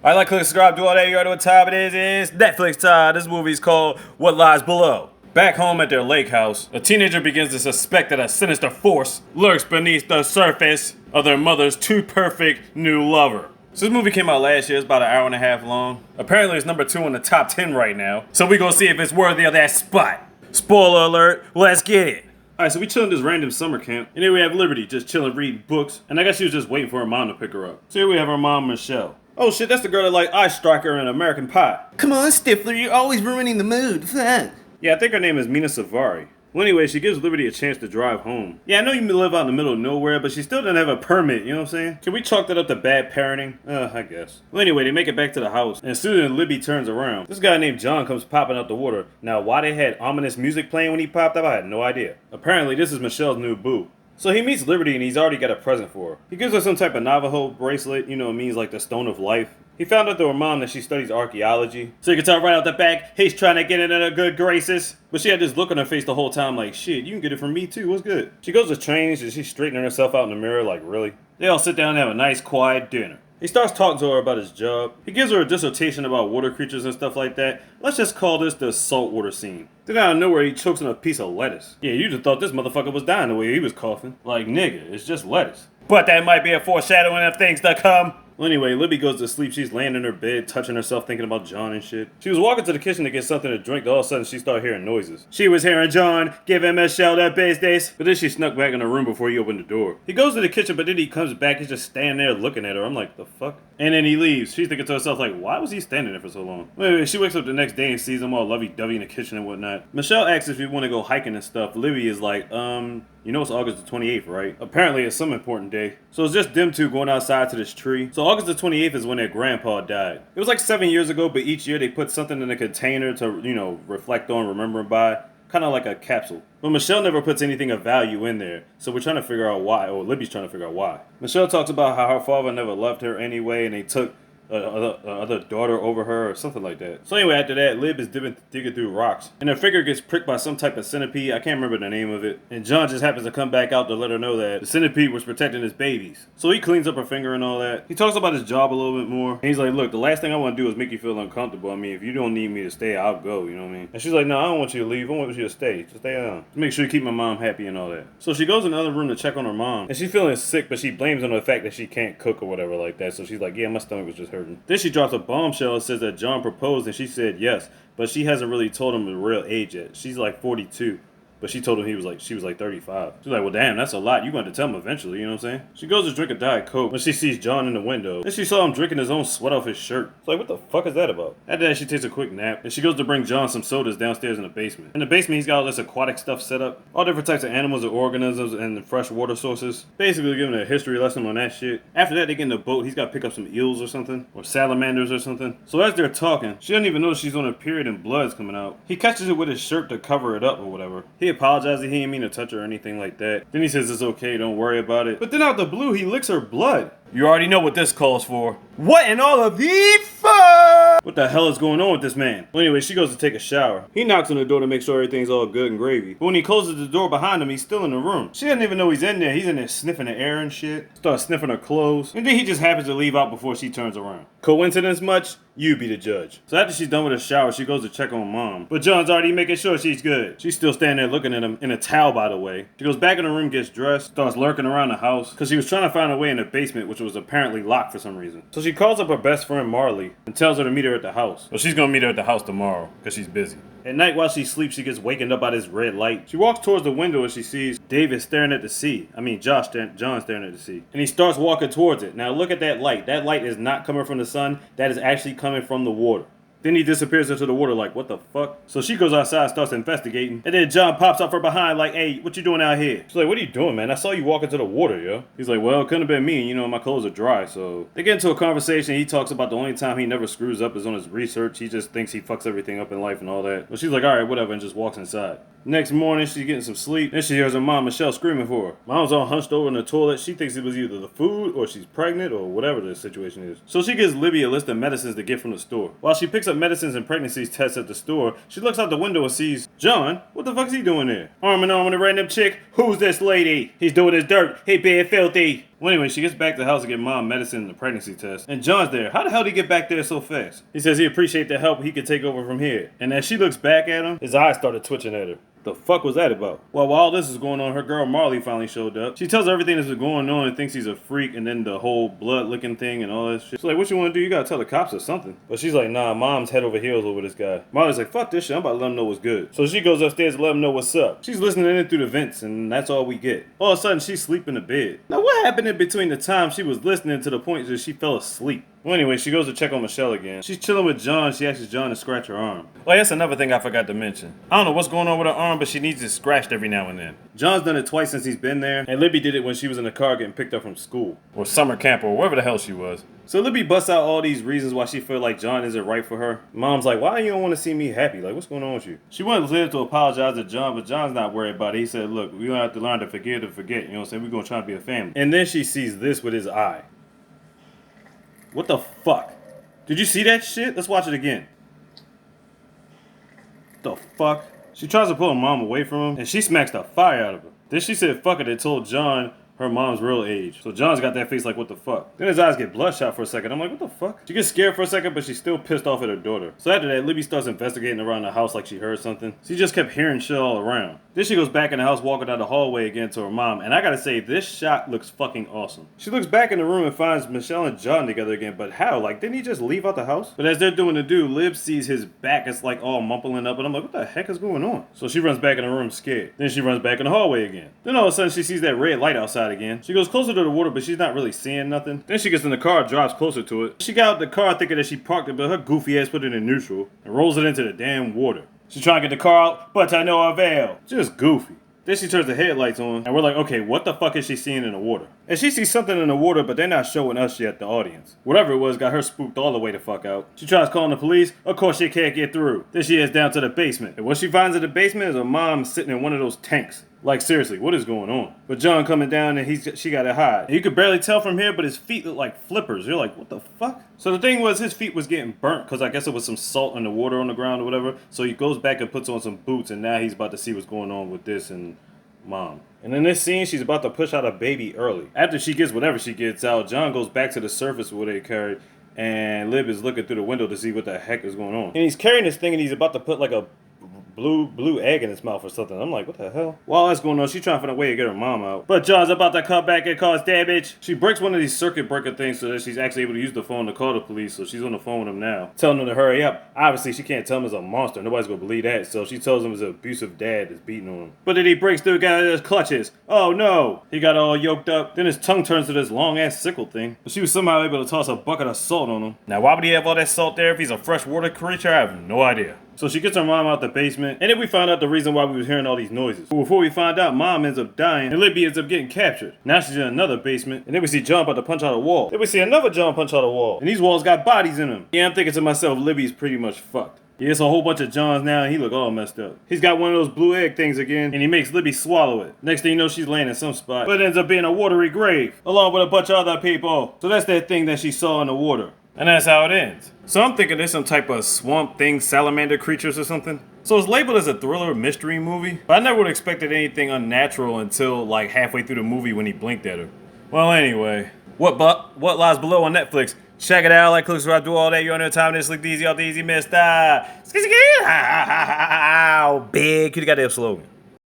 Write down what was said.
Alright, like, click, subscribe, do all that. You already know what time it is. It's Netflix time. This movie's called What Lies Below. Back home at their lake house, a teenager begins to suspect that a sinister force lurks beneath the surface of their mother's too perfect new lover. So this movie came out last year. It's about an hour and a half long. Apparently it's number 2 in the top 10 right now. So we gonna see if it's worthy of that spot. Spoiler alert, let's get it. Alright, so we chilling this random summer camp, and here we have Liberty just chilling reading books, and I guess she was just waiting for her mom to pick her up. So here we have her mom, Michelle. Oh shit, that's the girl that like Ice Striker and American Pie. Come on, Stifler, you're always ruining the mood. Fuck. Yeah, I think her name is Mina Savari. Well, anyway, she gives Liberty a chance to drive home. Yeah, I know you live out in the middle of nowhere, but she still doesn't have a permit, you know what I'm saying? Can we chalk that up to bad parenting? I guess. Well, anyway, they make it back to the house, and as soon as Libby turns around, this guy named John comes popping out the water. Now, why they had ominous music playing when he popped up, I had no idea. Apparently, this is Michelle's new boo. So he meets Liberty and he's already got a present for her. He gives her some type of Navajo bracelet, you know, it means like the stone of life. He found out through her mom that she studies archaeology. So you can tell right out the back, he's trying to get it in her good graces. But she had this look on her face the whole time like, shit, you can get it from me too, what's good? She goes to change and she's straightening herself out in the mirror like, really? They all sit down and have a nice quiet dinner. He starts talking to her about his job. He gives her a dissertation about water creatures and stuff like that. Let's just call this the saltwater scene. Then out of nowhere, he chokes on a piece of lettuce. Yeah, you just thought this motherfucker was dying the way he was coughing. Like, nigga, it's just lettuce. But that might be a foreshadowing of things to come. Well, anyway, Libby goes to sleep. She's laying in her bed, touching herself, thinking about John and shit. She was walking to the kitchen to get something to drink. All of a sudden, she started hearing noises. She was hearing John giving Michelle the business. But then she snuck back in her room before he opened the door. He goes to the kitchen, but then he comes back. He's just standing there looking at her. I'm like, the fuck? And then he leaves. She's thinking to herself, like, why was he standing there for so long? Anyway, she wakes up the next day and sees him all lovey-dovey in the kitchen and whatnot. Michelle asks if we want to go hiking and stuff. Libby is like, you know it's August the 28th, right? Apparently it's some important day. So it's just them two going outside to this tree. So August the 28th is when their grandpa died. It was like 7 years ago, but each year they put something in a container to, you know, reflect on, remember by. Kind of like a capsule. But Michelle never puts anything of value in there. So we're trying to figure out why, or Libby's trying to figure out why. Michelle talks about how her father never loved her anyway, and they took other daughter over her or something like that. So anyway, after that, Lib is digging through rocks, and her finger gets pricked by some type of centipede. I can't remember the name of it. And John just happens to come back out to let her know that the centipede was protecting his babies. So he cleans up her finger and all that. He talks about his job a little bit more. And he's like, look, the last thing I want to do is make you feel uncomfortable. I mean, if you don't need me to stay, I'll go, you know what I mean? And she's like, no, I don't want you to leave. I want you to stay. Just stay on. Just make sure you keep my mom happy and all that. So she goes in the other room to check on her mom. And she's feeling sick, but she blames on the fact that she can't cook or whatever like that. So she's like, yeah, my stomach was just hurting. Then she drops a bombshell and says that John proposed and she said yes, but she hasn't really told him the real age yet. She's like 42, but she told him she was like 35. She's like, well damn, that's a lot. You're going to tell him eventually, you know what I'm saying? She goes to drink a Diet Coke when she sees John in the window. Then she saw him drinking his own sweat off his shirt. It's like, what the fuck is that about? After that, she takes a quick nap, and she goes to bring John some sodas downstairs in the basement. In the basement, he's got all this aquatic stuff set up. All different types of animals and organisms and fresh water sources. Basically giving a history lesson on that shit. After that, they get in the boat. He's got to pick up some eels or something. Or salamanders or something. So as they're talking, she doesn't even know she's on a period and blood's coming out. He catches it with his shirt to cover it up or whatever. He apologizes. He didn't mean to touch her or anything like that. Then he says it's okay, don't worry about it. But then out the blue, he licks her blood. You already know what this calls for. What in all of the fuck? What the hell is going on with this man? Well, anyway, she goes to take a shower. He knocks on the door to make sure everything's all good and gravy. But when he closes the door behind him, he's still in the room. She doesn't even know he's in there. He's in there sniffing the air and shit. Starts sniffing her clothes. And then he just happens to leave out before she turns around. Coincidence much? You be the judge. So after she's done with her shower, she goes to check on mom. But John's already making sure she's good. She's still standing there looking at him in a towel, by the way. She goes back in the room, gets dressed, starts lurking around the house because she was trying to find a way in the basement, which was apparently locked for some reason. So she calls up her best friend Marley and tells her to meet her at the house. Well, she's gonna meet her at the house tomorrow because she's busy. At night while she sleeps, she gets wakened up by this red light. She walks towards the window and she sees David staring at the sea. John staring at the sea. And he starts walking towards it. Now look at that light. That light is not coming from the sun. That is actually coming from the water. Then he disappears into the water like, what the fuck? So she goes outside, starts investigating. And then John pops up from behind like, hey, what you doing out here? She's like, what are you doing, man? I saw you walk into the water, yo. He's like, well, it couldn't have been me. You know, my clothes are dry, so. They get into a conversation. He talks about the only time he never screws up is on his research. He just thinks he fucks everything up in life and all that. But she's like, all right, whatever, and just walks inside. Next morning, she's getting some sleep. Then she hears her mom, Michelle, screaming for her. Mom's all hunched over in the toilet. She thinks it was either the food or she's pregnant or whatever the situation is. So she gives Libby a list of medicines to get from the store. While she picks up some medicines and pregnancy tests at the store. She looks out the window and sees John. What the fuck is he doing there? Arm in arm with a random chick. Who's this lady? He's doing his dirt. He being filthy. Well, anyway, she gets back to the house to get mom medicine and the pregnancy test. And John's there. How the hell did he get back there so fast? He says he appreciates the help. He could take over from here. And as she looks back at him, his eyes started twitching at her. The fuck was that about? Well, while all this is going on, her girl Marley finally showed up. She tells her everything that's been going on and thinks he's a freak, and then the whole blood licking thing and all that shit. She's like, what you want to do? You gotta tell the cops or something. But she's like, nah, mom's head over heels over this guy. Marley's like, fuck this shit, I'm about to let him know what's good. So she goes upstairs to let him know what's up. She's listening in through the vents, and that's all we get. All of a sudden, she's sleeping in bed. Now, what happened in between the time she was listening to the point that she fell asleep? Well, anyway, she goes to check on Michelle again. She's chilling with John. She asks John to scratch her arm. Well, that's another thing I forgot to mention. I don't know what's going on with her arm, but she needs it scratched every now and then. John's done it twice since he's been there, and Libby did it when she was in the car getting picked up from school. Or summer camp, or wherever the hell she was. So Libby busts out all these reasons why she feel like John isn't right for her. Mom's like, why you don't want to see me happy? Like, what's going on with you? She wants Liv to apologize to John, but John's not worried about it. He said, look, we gonna have to learn to forgive and forget. You know what I'm saying? We're gonna try to be a family. And then she sees this with his eye. What the fuck? Did you see that shit? Let's watch it again. The fuck? She tries to pull her mom away from him, and she smacks the fire out of her. Then she said fuck it and told John her mom's real age. So John's got that face like, what the fuck? Then his eyes get bloodshot for a second. I'm like, what the fuck? She gets scared for a second, but she's still pissed off at her daughter. So after that, Libby starts investigating around the house like she heard something. She just kept hearing shit all around. Then she goes back in the house, walking down the hallway again to her mom. And I gotta say, this shot looks fucking awesome. She looks back in the room and finds Michelle and John together again. But how? Like, didn't he just leave out the house? But as they're doing the do, Lib sees his back. It's like all mumbling up. And I'm like, what the heck is going on? So she runs back in the room scared. Then she runs back in the hallway again. Then all of a sudden, she sees that red light outside again. She goes closer to the water, but she's not really seeing nothing. Then she gets in the car, drives closer to it. She got out the car thinking that she parked it, but her goofy ass put it in neutral and rolls it into the damn water. She's trying to get the car out, but to no avail. Just goofy. Then she turns the headlights on, and we're like, okay, what the fuck is she seeing in the water? And she sees something in the water, but they're not showing us yet, the audience. Whatever it was got her spooked all the way the fuck out. She tries calling the police. Of course she can't get through. Then she heads down to the basement. And what she finds in the basement is her mom sitting in one of those tanks. Like, seriously, what is going on? But John coming down and she got to hide. And you could barely tell from here, but his feet look like flippers. You're like, what the fuck? So the thing was, his feet was getting burnt because I guess it was some salt in the water on the ground or whatever. So he goes back and puts on some boots, and now he's about to see what's going on with this and mom. And in this scene, she's about to push out a baby early. After she gets whatever she gets out, John goes back to the surface where they carried, and Lib is looking through the window to see what the heck is going on. And he's carrying this thing, and he's about to put like a blue egg in his mouth or something. I'm like, what the hell? While that's going on, she's trying to find a way to get her mom out. But John's about to come back and cause damage. She breaks one of these circuit breaker things so that she's actually able to use the phone to call the police. So she's on the phone with him now, telling them to hurry up. Obviously, she can't tell him it's a monster. Nobody's gonna believe that. So she tells him it's an abusive dad that's beating on him. But then he breaks through, got his clutches. Oh no! He got all yoked up. Then his tongue turns to this long ass sickle thing. But she was somehow able to toss a bucket of salt on him. Now, why would he have all that salt there if he's a freshwater creature? I have no idea. So she gets her mom out the basement, and then we find out the reason why we was hearing all these noises. But before we find out, mom ends up dying, and Libby ends up getting captured. Now she's in another basement, and then we see John about to punch out a wall. Then we see another John punch out a wall, and these walls got bodies in them. Yeah, I'm thinking to myself, Libby's pretty much fucked. Yeah, it's a whole bunch of Johns now, and he look all messed up. He's got one of those blue egg things again, and he makes Libby swallow it. Next thing you know, she's laying in some spot, but it ends up being a watery grave, along with a bunch of other people. So that's that thing that she saw in the water. And that's how it ends. So I'm thinking there's some type of swamp thing, salamander creatures or something. So it's labeled as a thriller mystery movie, but I never would have expected anything unnatural until like halfway through the movie when he blinked at her. Well, anyway, what lies below on Netflix? Check it out, like, click, subscribe, do all that. You're on your time, this, sleep easy, all the easy, mister. Big, you got that slogan.